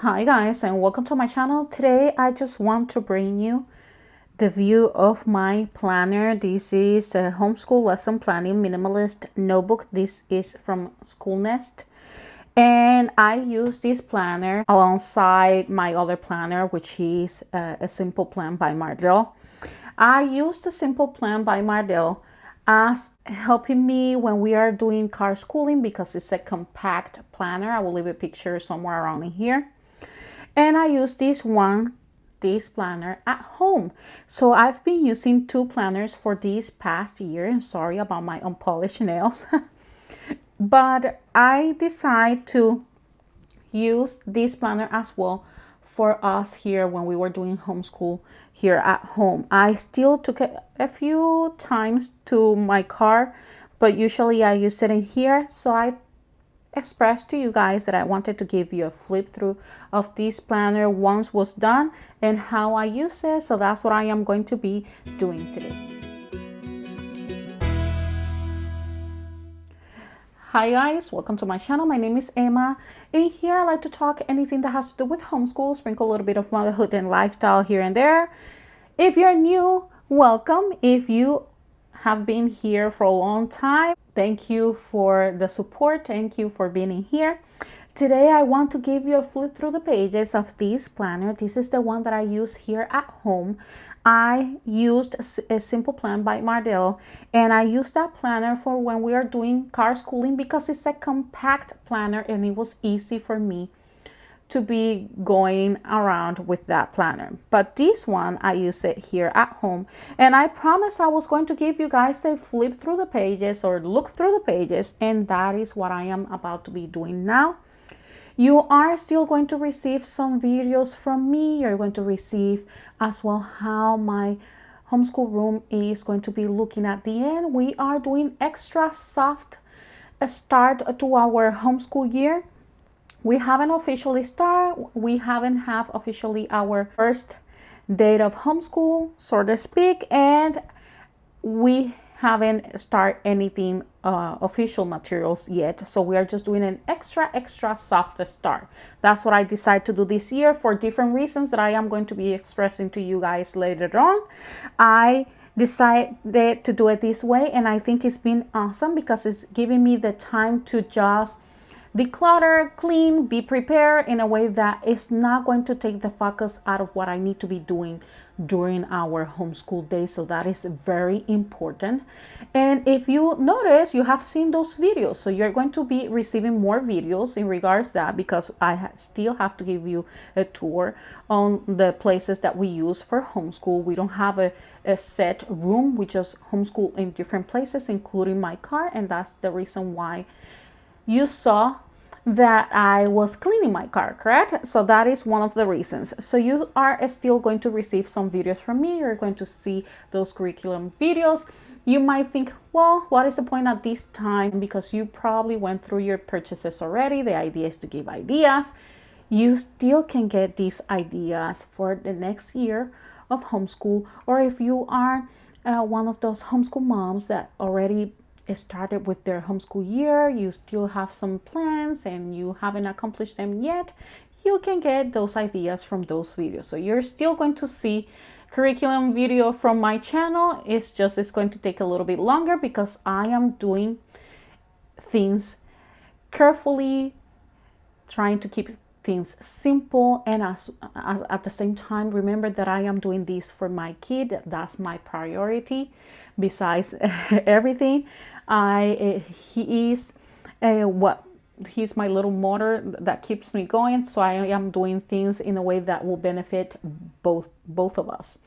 Hi guys, and welcome to my channel. Today I just want to bring you the view of my planner. This is a homeschool lesson planning minimalist notebook. This is from School Nest, and I use this planner alongside my other planner, which is a simple plan by Mardell. I use the simple plan by Mardell as helping me when we are doing car schooling because it's a compact planner. I will leave a picture somewhere around in here. And I use this planner at home. So I've been using two planners for this past year, and sorry about my unpolished nails. But I decide to use this planner as well for us here when we were doing homeschool here at home. I still took it a few times to my car, but usually I use it in here. So I expressed to you guys that I wanted to give you a flip through of this planner once was done and how I use it. So that's what I am going to be doing today. Hi guys, welcome to my channel. My name is Emma. In here I like to talk anything that has to do with homeschool, sprinkle a little bit of motherhood and lifestyle here and there. If you're new, welcome. If you have been here for a long time, thank you for the support. Thank you for being in here. Today I want to give you a flip through the pages of this planner. This is the one that I use here at home. I used a simple plan by Mardell, and I used that planner for when we are doing car schooling because it's a compact planner and it was easy for me to be going around with that planner. But this one, I use it here at home, and I promised I was going to give you guys a flip through the pages or look through the pages, and that is what I am about to be doing now. You are still going to receive some videos from me. You're going to receive as well how my homeschool room is going to be looking at the end. We are doing extra soft start to our homeschool year. We haven't officially started. We haven't have officially our first date of homeschool, so to speak, and we haven't started anything official materials yet. So we are just doing an extra soft start. That's what I decided to do this year for different reasons that I am going to be expressing to you guys later on. I decided to do it this way, and I think it's been awesome because it's giving me the time to just declutter, clean, be prepared in a way that is not going to take the focus out of what I need to be doing during our homeschool day. So that is very important. And if you notice, you have seen those videos, so you're going to be receiving more videos in regards to that because I still have to give you a tour on the places that we use for homeschool. We don't have a set room. We just homeschool in different places, including my car, and that's the reason why you saw that I was cleaning my car, correct? So that is one of the reasons. So you are still going to receive some videos from me. You're going to see those curriculum videos. You might think, well, what is the point at this time? Because you probably went through your purchases already. The idea is to give ideas. You still can get these ideas for the next year of homeschool. Or if you are one of those homeschool moms that already started with their homeschool year, you still have some plans and you haven't accomplished them yet, you can get those ideas from those videos. So you're still going to see curriculum video from my channel. It's going to take a little bit longer because I am doing things carefully, trying to keep things simple, and as at the same time, remember that I am doing this for my kid. That's my priority besides everything. He's my little motor that keeps me going, so I am doing things in a way that will benefit both of us.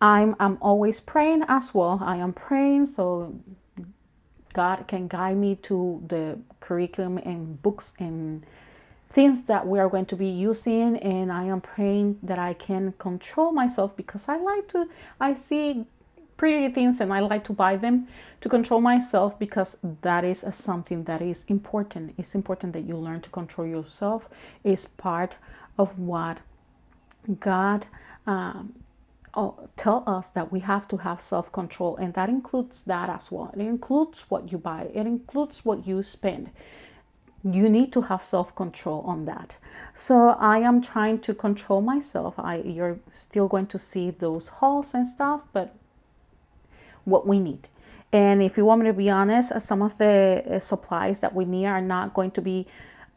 I'm always praying as well. I am praying so God can guide me to the curriculum and books and things that we are going to be using, and I am praying that I can control myself because I see pretty things and I like to buy them to control myself because that is something that is important. It's important that you learn to control yourself. It's part of what God tell us, that we have to have self-control, and that includes that as well. It includes what you buy. It includes what you spend. you need to have self-control on that. So I am trying to control myself. You're still going to see those hauls and stuff, but what we need. And if you want me to be honest, some of the supplies that we need are not going to be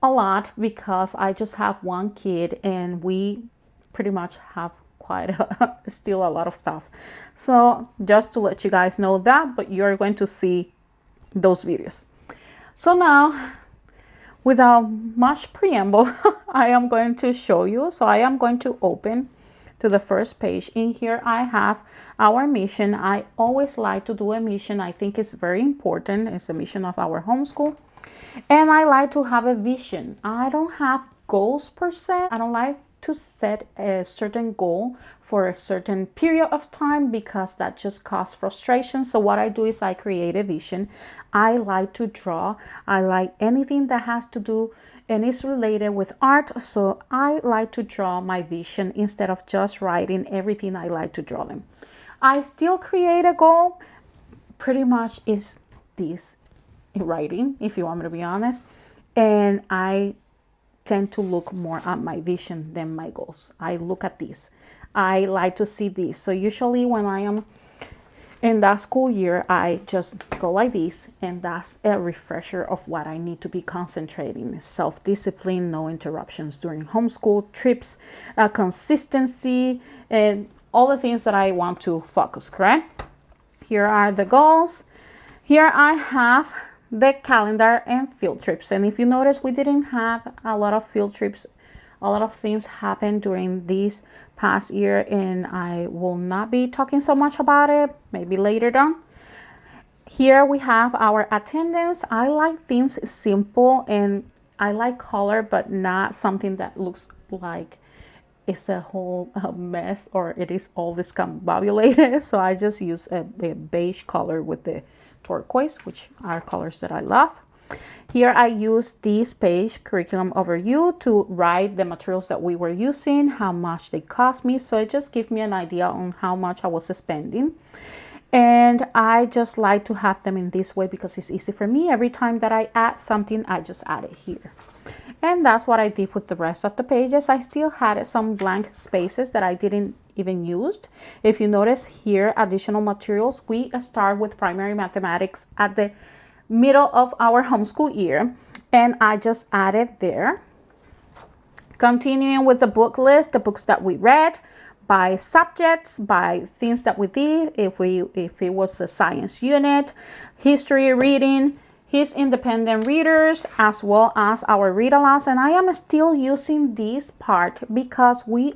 a lot, because I just have one kid and we pretty much have still a lot of stuff. So just to let you guys know that, but you're going to see those videos. So now, without much preamble, I am going to show you. So I am going to open to the first page. In here I have our mission. I always like to do a mission. I think it's very important. It's the mission of our homeschool. And I like to have a vision. I don't have goals per se. I don't like to set a certain goal for a certain period of time, because that just causes frustration. So what I do is I create a vision. I like to draw. I like anything that has to do and is related with art. So I like to draw my vision instead of just writing everything. I like to draw them. I still create a goal. Pretty much is this writing, if you want me to be honest. And I tend to look more at my vision than my goals. I look at this. I like to see this. So usually when I am in that school year, I just go like this, and that's a refresher of what I need to be concentrating. Self-discipline, no interruptions during homeschool, trips, consistency, and all the things that I want to focus, correct? Here are the goals. Here I have the calendar and field trips. And if you notice, we didn't have a lot of field trips. A lot of things happened during this past year, and I will not be talking so much about it, maybe later on. Here we have our attendance. I like things simple, and I like color, but not something that looks like it's a whole mess or it is all discombobulated. So I just use the beige color with the turquoise, which are colors that I love. Here I use this page, curriculum overview, to write the materials that we were using, how much they cost me. So it just gives me an idea on how much I was spending. And I just like to have them in this way because it's easy for me. Every time that I add something, I just add it here. And that's what I did with the rest of the pages. I still had some blank spaces that I didn't even use. If you notice here, additional materials, we start with primary mathematics at the middle of our homeschool year, and I just added there. Continuing with the book list, the books that we read by subjects, by things that we did, if it was a science unit, history reading, his independent readers, as well as our read alouds. And I am still using this part because we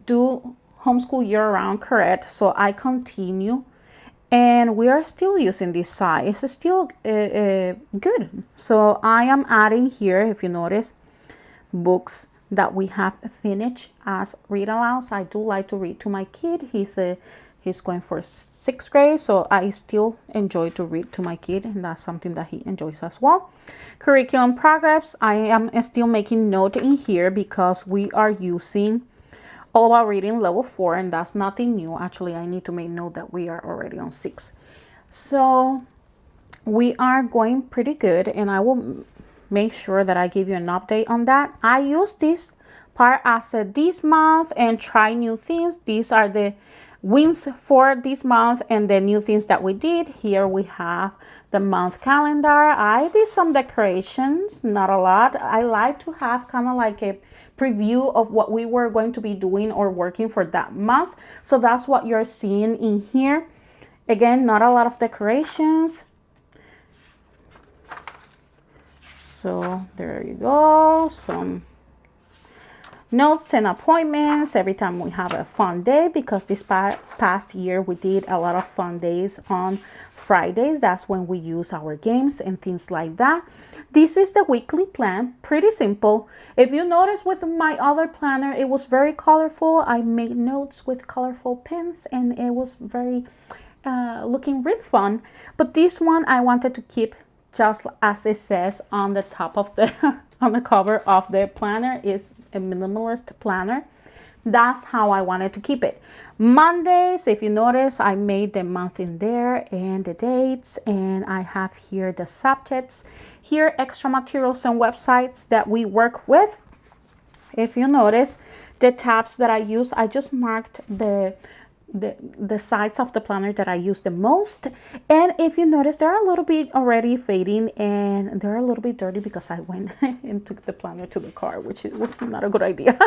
do homeschool year round, correct? So I continue, and we are still using this size. It's still good. So I am adding here, if you notice, books that we have finished as read alouds. I do like to read to my kid. He's going for 6th grade, so I still enjoy to read to my kid, and that's something that he enjoys as well. Curriculum progress, I am still making note in here because we are using All About Reading level 4, and that's nothing new. Actually, I need to make note that we are already on 6. So we are going pretty good, and I will make sure that I give you an update on that. I use this part as this month and try new things. These are the wins for this month and the new things that we did. Here we have the month calendar. I did some decorations, not a lot. I like to have kind of like a preview of what we were going to be doing or working for that month. So that's what you're seeing in here. Again, not a lot of decorations. So there you go. Some notes and appointments every time we have a fun day, because this past year we did a lot of fun days on Fridays. That's when we use our games and things like that. This is the weekly plan, pretty simple. If you notice with my other planner, it was very colorful. I made notes with colorful pens and it was very looking really fun. But this one I wanted to keep just as it says on the top of the on the cover of the planner. Is a minimalist planner, That's how I wanted to keep it. Mondays, if you notice, I made the month in there and the dates, and I have here the subjects, here extra materials and websites that we work with. If you notice, the tabs that I use, I just marked the sides of the planner that I use the most. And if you notice, they're a little bit already fading and they're a little bit dirty because I went and took the planner to the car, which was not a good idea.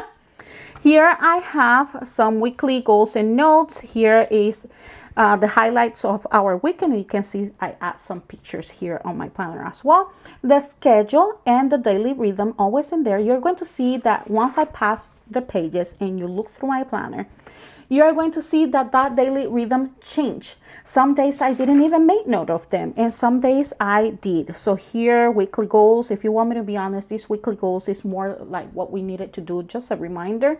Here I have some weekly goals and notes. Here is the highlights of our week, and you can see I add some pictures here on my planner as well. The schedule and the daily rhythm always in there. You're going to see that once I pass the pages and you look through my planner, you're going to see that daily rhythm change. Some days I didn't even make note of them, and some days I did. So here, weekly goals, if you want me to be honest, these weekly goals is more like what we needed to do, just a reminder.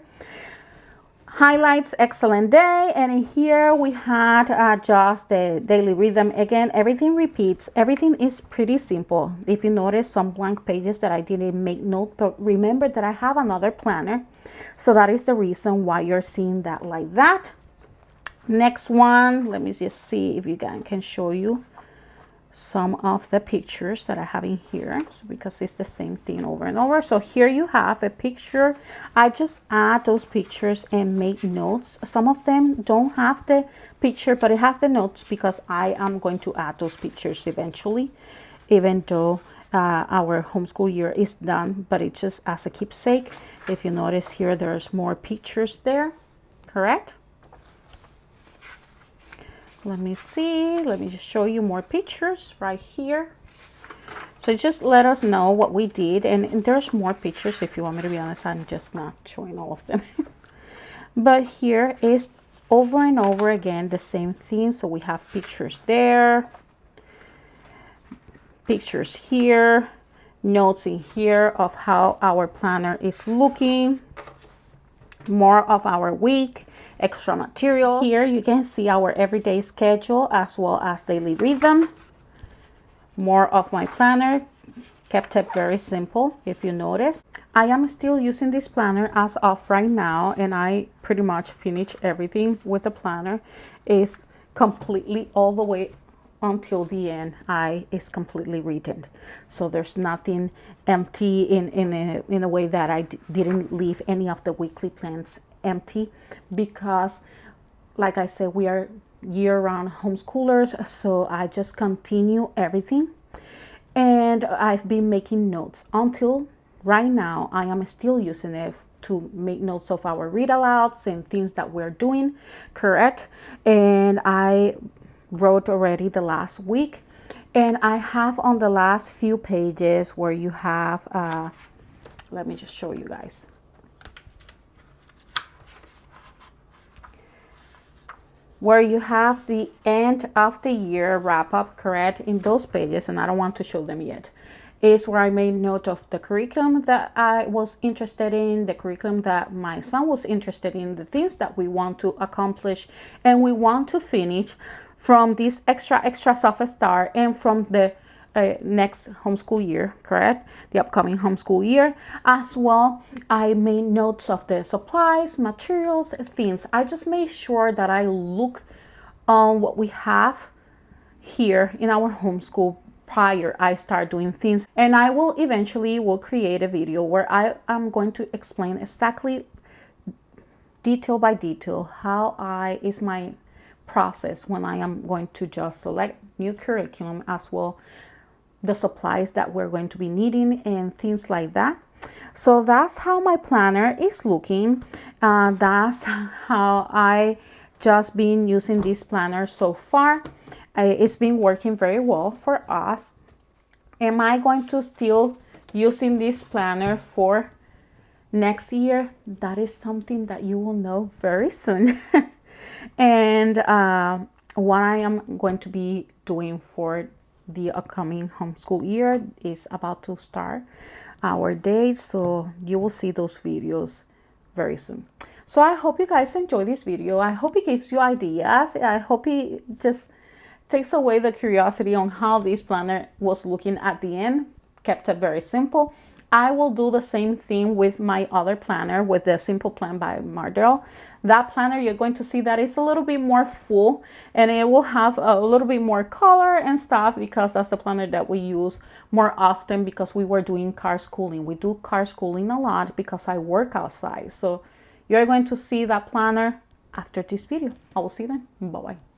Highlights, excellent day. And in here we had just the daily rhythm. Again, everything repeats. Everything is pretty simple. If you notice some blank pages that I didn't make note, but remember that I have another planner. So that is the reason why you're seeing that like that. Next one, let me just see if you guys can show you some of the pictures that I have in here, because it's the same thing over and over. So here you have a picture. I just add those pictures and make notes. Some of them don't have the picture, but it has the notes because I am going to add those pictures eventually, even though our homeschool year is done, but it's just as a keepsake. If you notice here, there's more pictures there, correct? Let me see, let me just show you more pictures right here. So just let us know what we did, and there's more pictures. If you want me to be honest, I'm just not showing all of them. But here is over and over again the same thing. So we have pictures there, pictures here, notes in here of how our planner is looking, more of our week, extra material. Here you can see our everyday schedule as well as daily rhythm. More of my planner, kept it very simple. If you notice, I am still using this planner as of right now, and I pretty much finished everything with the planner. Is completely all the way until the end. Is completely written, so there's nothing empty in a way that I didn't leave any of the weekly plans empty, because like I said, we are year-round homeschoolers, so I just continue everything, and I've been making notes until right now. I am still using it to make notes of our read alouds and things that we're doing, correct? And I wrote already the last week, and I have on the last few pages where you have let me just show you guys. Where you have the end of the year wrap up, correct? In those pages, and I don't want to show them yet, is where I made note of the curriculum that I was interested in, the curriculum that my son was interested in, the things that we want to accomplish and we want to finish from this extra soft start and from the next homeschool year, correct? The upcoming homeschool year. As well, I made notes of the supplies, materials, things. I just made sure that I look on what we have here in our homeschool prior I start doing things. And I will eventually create a video where I am going to explain exactly detail by detail how is my process when I am going to just select new curriculum, as well the supplies that we're going to be needing and things like that. So that's how my planner is looking. That's how I just been using this planner so far. It's been working very well for us. Am I going to still using this planner for next year? That is something that you will know very soon. And what I am going to be doing for the upcoming homeschool year is about to start our dates, so you will see those videos very soon. So I hope you guys enjoy this video. I hope it gives you ideas. I hope it just takes away the curiosity on how this planner was looking at the end. Kept it very simple. I will do the same thing with my other planner, with the Simple Plan by Mardell. That planner, you're going to see that it's a little bit more full, and it will have a little bit more color and stuff, because that's the planner that we use more often, because we were doing car schooling. We do car schooling a lot because I work outside. So you're going to see that planner after this video. I will see you then. Bye bye.